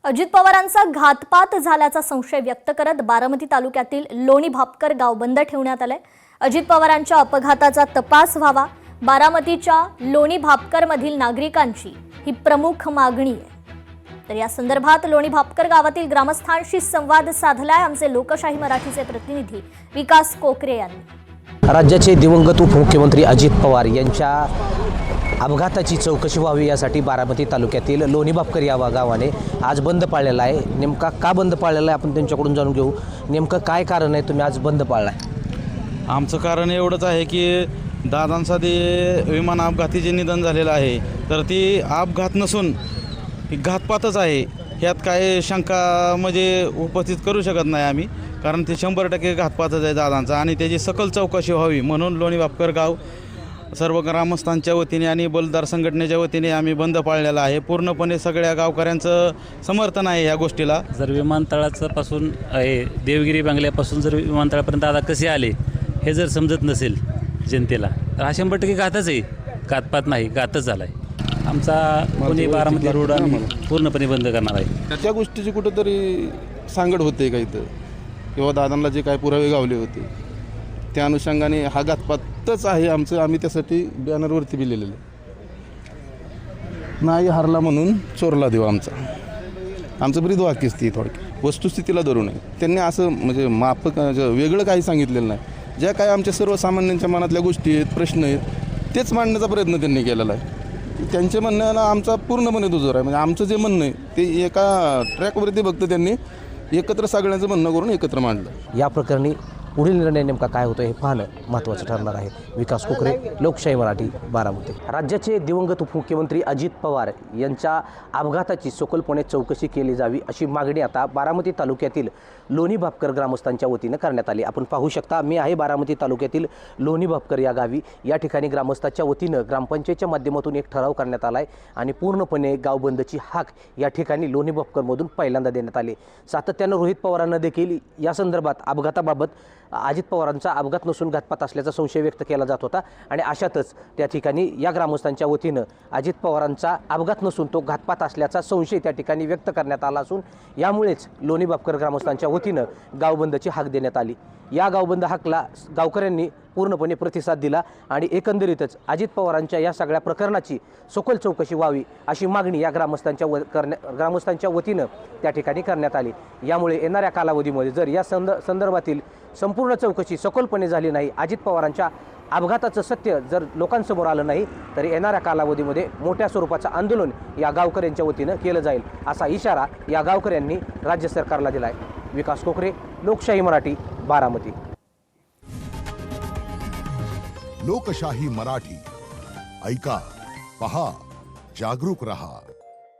अजित पवारांचा घातपात झाल्याचा संशय व्यक्त करत बारामती तालुक्यातील लोणी भापकर गाव बंद ठेवण्यात आले। अजित पवारांच्या अपघाताचा तपास व्हावा, बारामतीच्या लोणी भापकर मधील नागरिकांची ही प्रमुख मागणी आहे। तर या संदर्भात लोणी भापकर गावातील ग्रामस्थांशी संवाद साधलाय आमचे लोकशाही मराठीचे प्रतिनिधी विकास कोकरे यांनी। राज्याचे दिवंगत उपमुख्यमंत्री अजित पवार यांच्या अपघाताची चौकशी व्हावी यासाठी बारामती तालुक्यातील लोणी भापकर या गावाने आज बंद पाळलेला आहे। नेमका का बंद पाळलेला आहे आपण त्यांच्याकडून जाणून घेऊ। नेमकं काय कारण आहे तुम्ही आज बंद पाळलाय? आमचं कारण एवढंच आहे की दादांचा ते विमान अपघाती जे निधन झालेलं आहे तर ती अपघात नसून घातपातच आहे, ह्यात काय शंका म्हणजे उपस्थित करू शकत नाही आम्ही, कारण ते 100% घातपातच आहे दादांचा आणि त्याची सकल चौकशी व्हावी म्हणून लोणी भापकर गाव सर्व ग्रामस्थांच्या वतीने आणि बलदार संघटनेच्या वतीने आम्ही बंद पाळलेला आहे। पूर्णपणे सगळ्या गावकऱ्यांचं समर्थन आहे या गोष्टीला। जर विमानतळाचं पासून देवगिरी बंगल्यापासून जर विमानतळापर्यंत दादा कसे आले हे जर समजत नसेल जनतेला तर हा 100% घातच आहे, घातपात नाही, घातच झाला आहे। आमचा पुणे बारामती रोड आम्ही पूर्णपणे बंद करणार आहे। त्या गोष्टीची कुठंतरी सांगड होते का इथं, किंवा दादांना जे काय पुरावे गावले होते त्या अनुषंगाने हा घातपातच आहे आमचं। आम्ही त्यासाठी बॅनरवरती बी लिहिलेलं नाही हारला म्हणून चोरला देऊ आमचं ब्रीद वाक्यच ती थोडक्यात वस्तुस्थितीला धरू नये। त्यांनी असं म्हणजे माफक वेगळं काही सांगितलेलं नाही। ज्या काय आमच्या सर्वसामान्यांच्या मनातल्या गोष्टी आहेत, प्रश्न आहेत, तेच मांडण्याचा प्रयत्न त्यांनी केलेला आहे। त्यांच्या म्हणण्याला आमचा पूर्णपणे दुजोर आहे। म्हणजे आमचं जे म्हणणं आहे ते एका ट्रॅकवरती फक्त त्यांनी एकत्र सगळ्यांचं म्हणणं करून एकत्र मांडलं। या प्रकरणी पुढील निर्णय नेमका काय होतो हे पाहणं महत्त्वाचं ठरणार आहे। विकास कोकरे, लोकशाही मराठी, बारामती। राज्याचे दिवंगत उपमुख्यमंत्री अजित पवार यांच्या अपघाताची सखोलपणे चौकशी केली जावी अशी मागणी आता बारामती तालुक्यातील लोणी भापकर ग्रामस्थांच्या वतीनं करण्यात आली। आपण पाहू शकता, मी आहे बारामती तालुक्यातील लोणी भापकर या गावी। या ठिकाणी ग्रामस्थांच्या वतीनं ग्रामपंचायतच्या माध्यमातून एक ठराव करण्यात आला आहे आणि पूर्णपणे गावबंदची हाक या ठिकाणी लोणी भापकरमधून पहिल्यांदा देण्यात आली। सातत्यानं रोहित पवारांना देखील या संदर्भात अपघाताबाबत अजित पवारांचा अपघात नसून घातपात असल्याचा संशय व्यक्त केला जात होता आणि अशातच त्या ठिकाणी या ग्रामस्थांच्या वतीनं अजित पवारांचा अपघात नसून तो घातपात असल्याचा संशय त्या ठिकाणी व्यक्त करण्यात आला असून यामुळेच लोणी भापकर ग्रामस्थांच्या वतीनं गावबंदची हाक देण्यात आली। या गावबंद हाकला गावकऱ्यांनी पूर्णपणे प्रतिसाद दिला आणि एकंदरीतच अजित पवारांच्या या सगळ्या प्रकरणाची सखोल चौकशी व्हावी अशी मागणी या ग्रामस्थांच्या वतीनं त्या ठिकाणी करण्यात आली। यामुळे येणाऱ्या कालावधीमध्ये जर या संदर्भातील संपूर्ण चौकशी सखोलपणे झाली नाही, अजित पवारांच्या अपघाताचं सत्य जर लोकांसमोर आलं नाही तर येणाऱ्या कालावधीमध्ये मोठ्या स्वरूपाचं आंदोलन या गावकऱ्यांच्या वतीनं केलं जाईल असा इशारा या गावकऱ्यांनी राज्य सरकारला दिला आहे। विकास कोकरे, लोकशाही मराठी, बारामती। लोकशाही मराठी ऐका, पहा, जागरूक रहा।